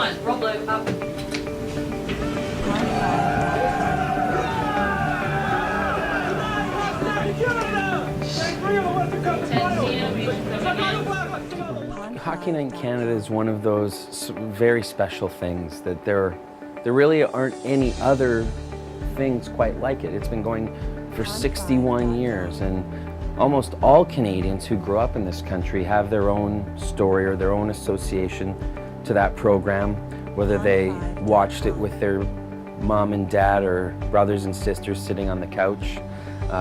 on, roll it up. Hockey Night in Canada is one of those very special things that there really aren't any other things quite like it. It's been going for 61 years, and almost all Canadians who grow up in this country have their own story or their own association to that program, whether they watched it with their mom and dad or brothers and sisters sitting on the couch,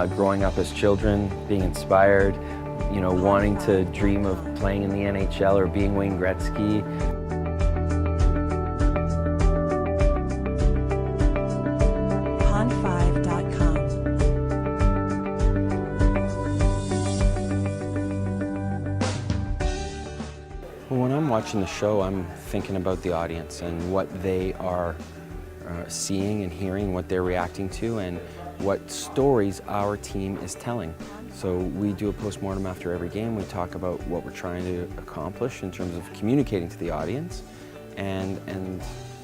growing up as children, being inspired, you know, wanting to dream of playing in the NHL or being Wayne Gretzky. Pond5.com. Well, when I'm watching the show, I'm thinking about the audience and what they are seeing and hearing, what they're reacting to, and what stories our team is telling. So we do a postmortem after every game. We talk about what we're trying to accomplish in terms of communicating to the audience, and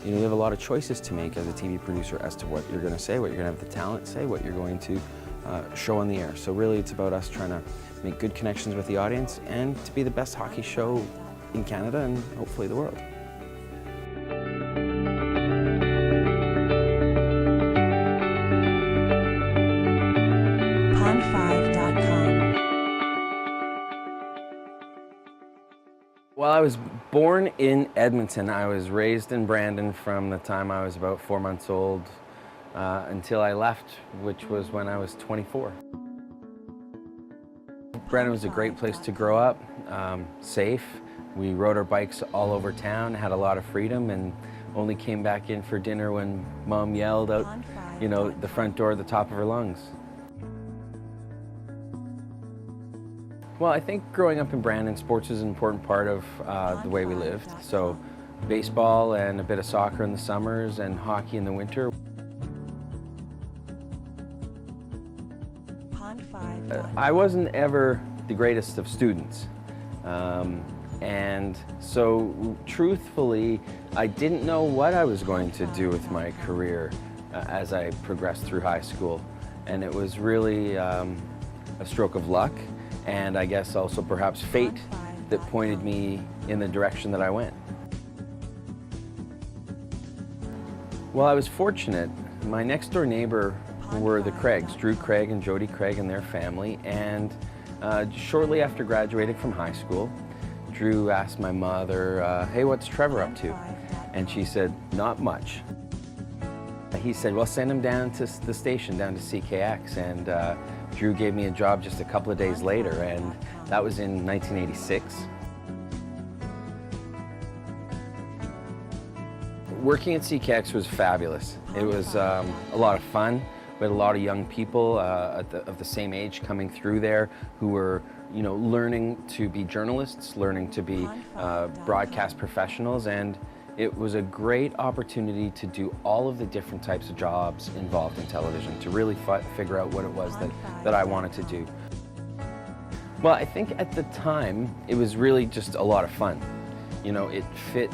you know, you have a lot of choices to make as a TV producer as to what you're going to say, what you're going to have the talent say, what you're going to show on the air. So really, it's about us trying to make good connections with the audience and to be the best hockey show in Canada and hopefully the world. Pond5.com. Well, I was born in Edmonton. I was raised in Brandon from the time I was about 4 months old until I left, which was when I was 24. Brandon was a great place to grow up, safe. We rode our bikes all over town, had a lot of freedom, and only came back in for dinner when Mom yelled out, you know, the front door at the top of her lungs. Well, I think growing up in Brandon, sports is an important part of the way we lived. So baseball and a bit of soccer in the summers and hockey in the winter. I wasn't ever the greatest of students. And so truthfully, I didn't know what I was going to do with my career as I progressed through high school. And it was really a stroke of luck, and I guess also perhaps fate, that pointed me in the direction that I went. Well, I was fortunate. My next door neighbor were the Craigs, Drew Craig and Jody Craig and their family, and shortly after graduating from high school, Drew asked my mother, hey, what's Trevor up to? And she said, not much. He said, well, send him down to the station, down to CKX, and Drew gave me a job just a couple of days later, and that was in 1986. Working at CKX was fabulous. It was a lot of fun. We had a lot of young people of the same age coming through there who were, you know, learning to be journalists, learning to be broadcast professionals, and it was a great opportunity to do all of the different types of jobs involved in television, to really figure out what it was that I wanted to do. Well, I think at the time, it was really just a lot of fun. You know, it fit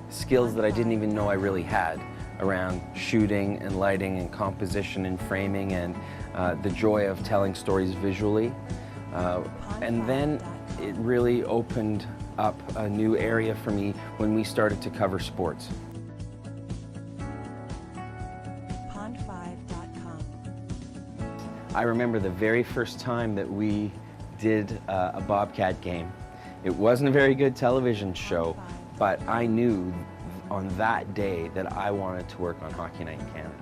skills that I didn't even know I really had around shooting and lighting and composition and framing, and the joy of telling stories visually. And then it really opened up a new area for me when we started to cover sports. Pond5.com. I remember the very first time that we did a Bobcat game. It wasn't a very good television show, but I knew on that day that I wanted to work on Hockey Night in Canada.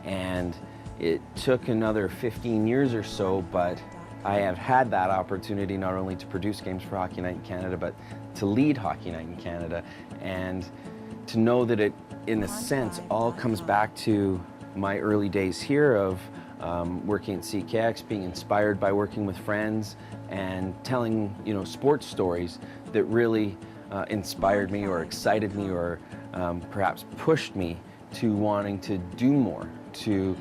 And it took another 15 years or so, but I have had that opportunity not only to produce games for Hockey Night in Canada, but to lead Hockey Night in Canada, and to know that it, in a sense, all comes back to my early days here of working at CKX, being inspired by working with friends, and telling, you know, sports stories that really inspired me or excited me or perhaps pushed me to wanting to do more, to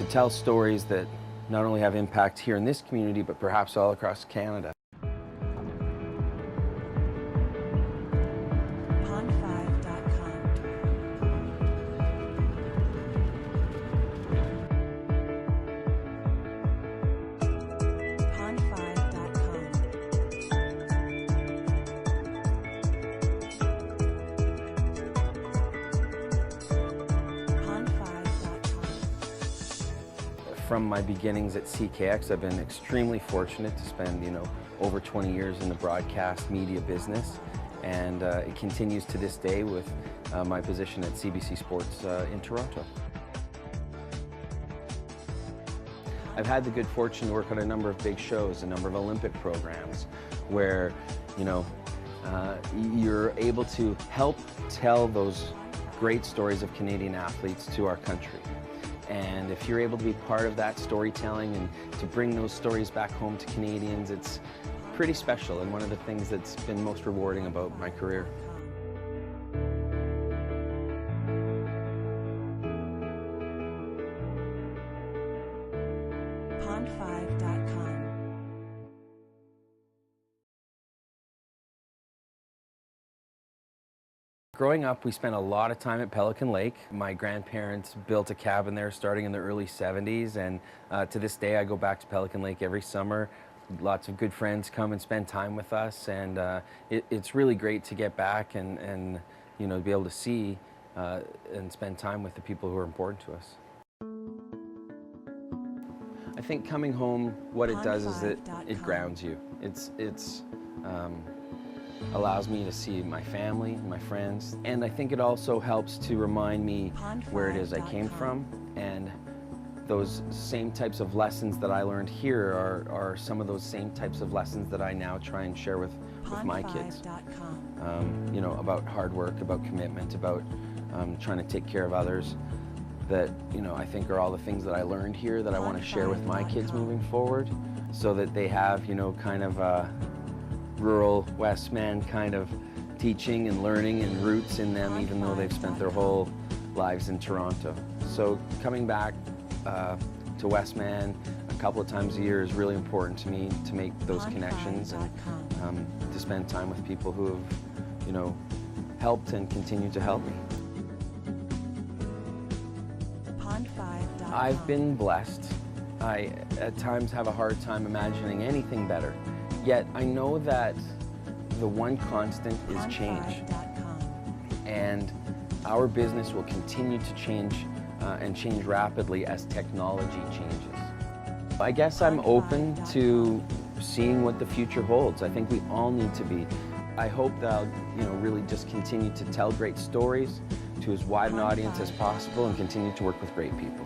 tell stories that not only have impact here in this community, but perhaps all across Canada. Pond5. from my beginnings at CKX, I've been extremely fortunate to spend, over 20 years in the broadcast media business, and it continues to this day with my position at CBC Sports in Toronto. I've had the good fortune to work on a number of big shows, a number of Olympic programs, where, you're able to help tell those great stories of Canadian athletes to our country. And if you're able to be part of that storytelling and to bring those stories back home to Canadians, it's pretty special and one of the things that's been most rewarding about my career. Pond5.com. Growing up, we spent a lot of time at Pelican Lake. My grandparents built a cabin there starting in the early 70s, and to this day I go back to Pelican Lake every summer. Lots of good friends come and spend time with us, and it's really great to get back and be able to see and spend time with the people who are important to us. I think coming home, what it does is that it grounds you. It's allows me to see my family, my friends, and I think it also helps to remind me where it is I came from, and those same types of lessons that I learned here are some of those same types of lessons that I now try and share with my kids. About hard work, about commitment, about trying to take care of others, that I think are all the things that I learned here that I want to share with my kids moving forward, so that they have kind of a rural Westman kind of teaching and learning and roots in them, even though they've spent their whole lives in Toronto. So coming back to Westman a couple of times a year is really important to me, to make those connections and to spend time with people who have, helped and continue to help me. I've been blessed. I at times have a hard time imagining anything better. Yet I know that the one constant is change. And our business will continue to change and change rapidly as technology changes. I guess I'm open to seeing what the future holds. I think we all need to be. I hope that I'll really just continue to tell great stories to as wide an audience as possible and continue to work with great people.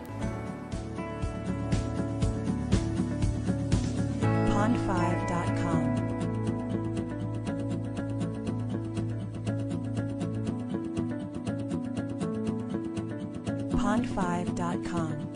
Pond5.com. Pond5.com.